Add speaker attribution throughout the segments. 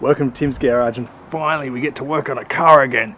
Speaker 1: Welcome to Tim's Garage, and finally we get to work on a car again.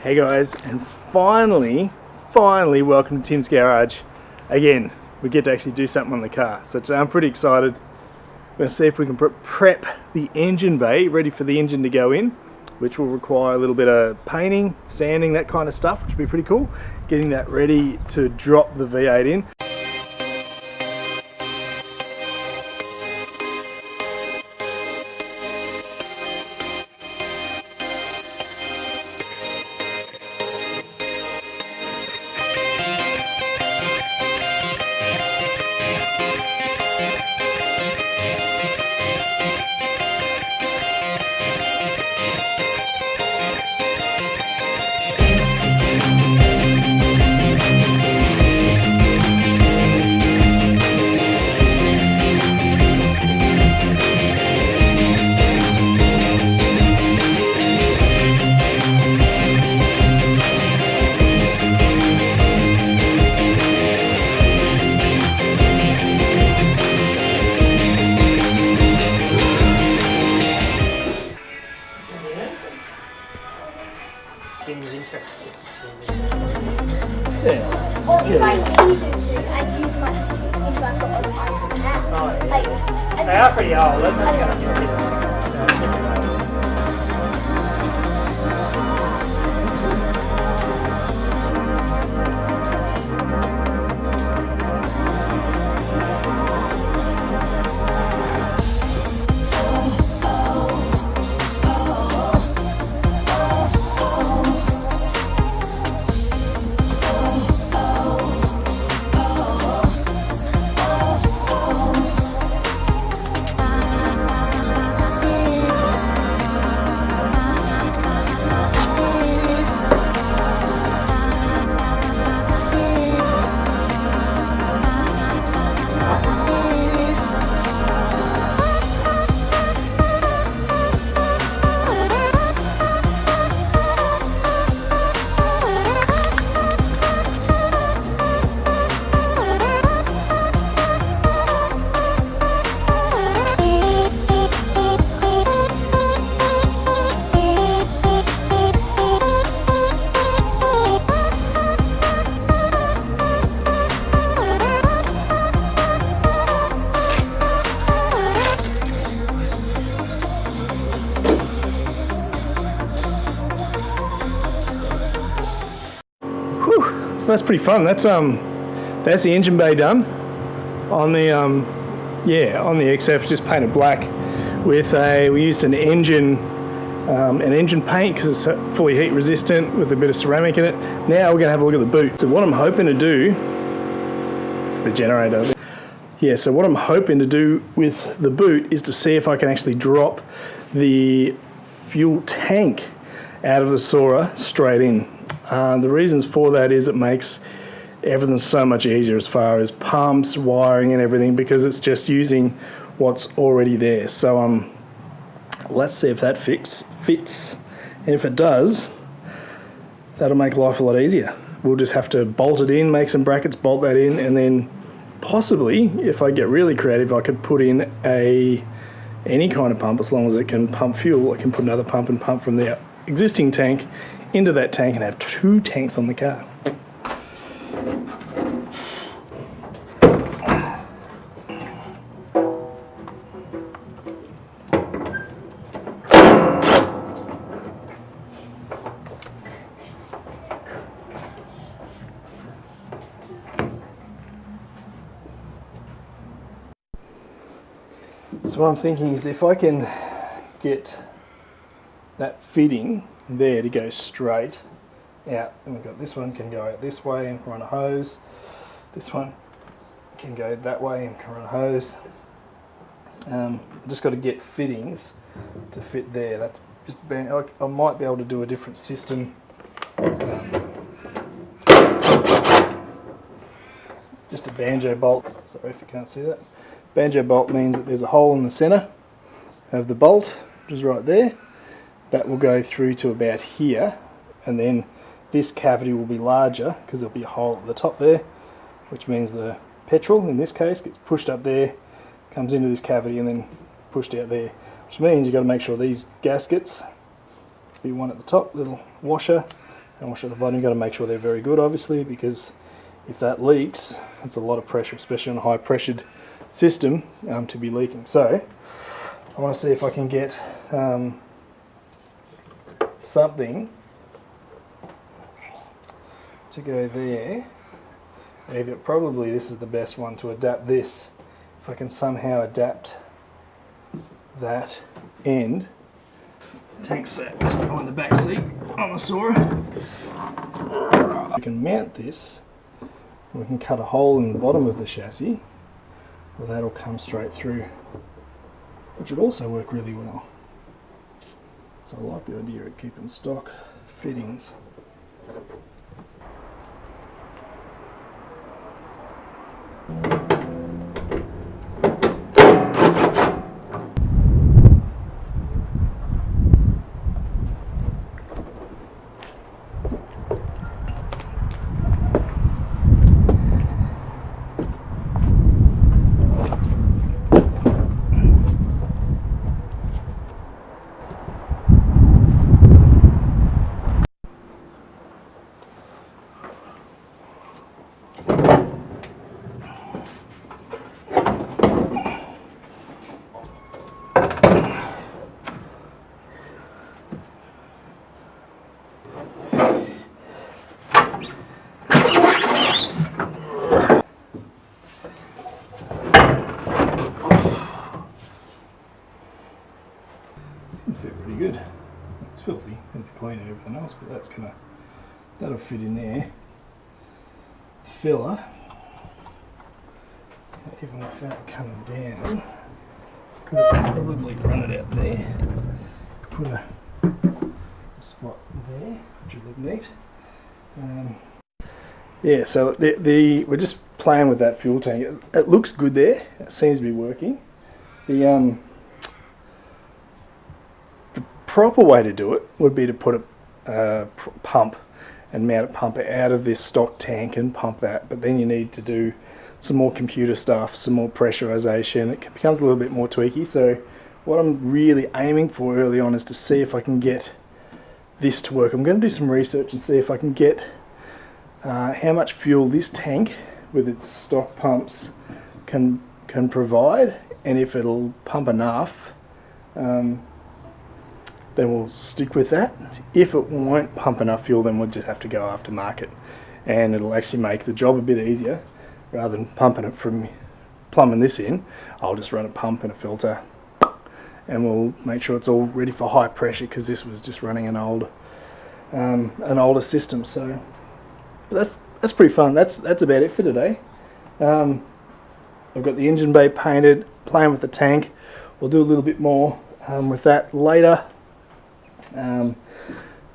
Speaker 1: Hey guys, and finally welcome to Tim's Garage. Again, we get to actually do something on the car, so today I'm pretty excited. We're going to see if we can prep the engine bay, ready for the engine to go in, which will require a little bit of painting, sanding, that kind of stuff, which will be pretty cool. Getting that ready to drop the V8 in.
Speaker 2: They are pretty old, aren't they?
Speaker 1: So that's pretty fun. That's the engine bay done on the on the XF, just painted black with we used an engine paint because it's fully heat resistant with a bit of ceramic in it. Now we're gonna have a look at the boot. So what I'm hoping to do, it's the generator. Yeah, so what I'm hoping to do with the boot is to see if I can actually drop the fuel tank out of the Sora straight in. The reasons for that is it makes everything so much easier as far as pumps, wiring and everything, because it's just using what's already there. So let's see if that fits, and if it does, that'll make life a lot easier. We'll just have to bolt it in, make some brackets, bolt that in, and then possibly, if I get really creative, I could put in any kind of pump. As long as it can pump fuel, I can put another pump and pump from the existing tank into that tank and have two tanks on the car. So what I'm thinking is if I can get that fitting there to go straight out, and we've got this one can go out this way and run a hose, this one can go that way and can run a hose, I just got to get fittings to fit there. That's just I might be able to do a different system. Just a banjo bolt. Sorry if you can't see that. Banjo bolt means that there's a hole in the center of the bolt, which is right there. That will go through to about here, and then this cavity will be larger because there'll be a hole at the top there, which means the petrol in this case gets pushed up there, comes into this cavity and then pushed out there, which means you've got to make sure these gaskets, be one at the top, little washer, and washer at the bottom. You've got to make sure they're very good, obviously, because if that leaks, it's a lot of pressure, especially on a high pressured system, to be leaking. So I want to see if I can get something to go there. Either probably this is the best one to adapt this. If I can somehow adapt that end. Tank sat just behind the back seat on the saw. We can mount this. We can cut a hole in the bottom of the chassis, where that'll come straight through, which would also work really well. So I like the idea of keeping stock fittings. Pretty good. It's filthy, need to clean and everything else, but that'll fit in there. The filler, even with that coming down, could probably run it out there. Put a spot there, which would look neat. Yeah, so we're just playing with that fuel tank. It looks good there. It seems to be working. The proper way to do it would be to put a pump and mount a pump out of this stock tank and pump that, but then you need to do some more computer stuff, some more pressurization. It becomes a little bit more tweaky. So what I'm really aiming for early on is to see if I can get this to work. I'm going to do some research and see if I can get how much fuel this tank with its stock pumps can provide, and if it'll pump enough, then we'll stick with that. If it won't pump enough fuel, then we'll just have to go after market, and it'll actually make the job a bit easier. Rather than pumping it from plumbing this in, I'll just run a pump and a filter, and we'll make sure it's all ready for high pressure, because this was just running an older system. So that's pretty fun. That's about it for today. I've got the engine bay painted, playing with the tank. We'll do a little bit more with that later.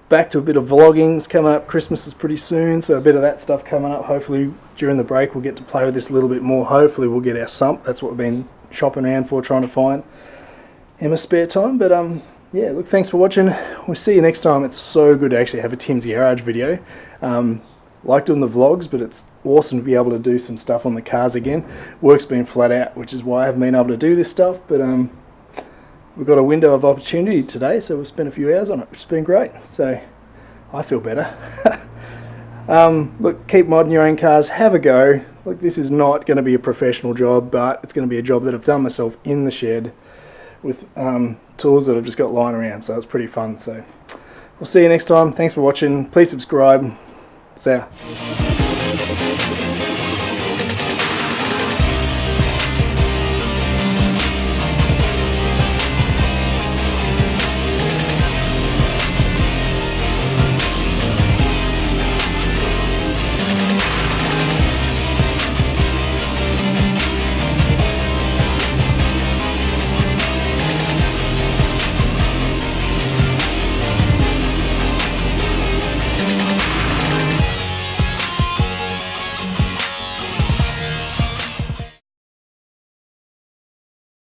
Speaker 1: Back to a bit of vlogging's coming up. Christmas is pretty soon, so a bit of that stuff coming up. Hopefully during the break we'll get to play with this a little bit more. Hopefully we'll get our sump. That's what we've been shopping around for, trying to find in my spare time. But yeah, look, thanks for watching. We'll see you next time. It's so good to actually have a Tim's Garage video. Like doing the vlogs, but it's awesome to be able to do some stuff on the cars again. Work's been flat out, which is why I haven't been able to do this stuff, but we've got a window of opportunity today, so we've spent a few hours on it, which has been great. So I feel better. Look, keep modding your own cars, have a go. Look, this is not going to be a professional job, but it's going to be a job that I've done myself in the shed with tools that I've just got lying around, so it's pretty fun. So we'll see you next time. Thanks for watching. Please subscribe. See ya.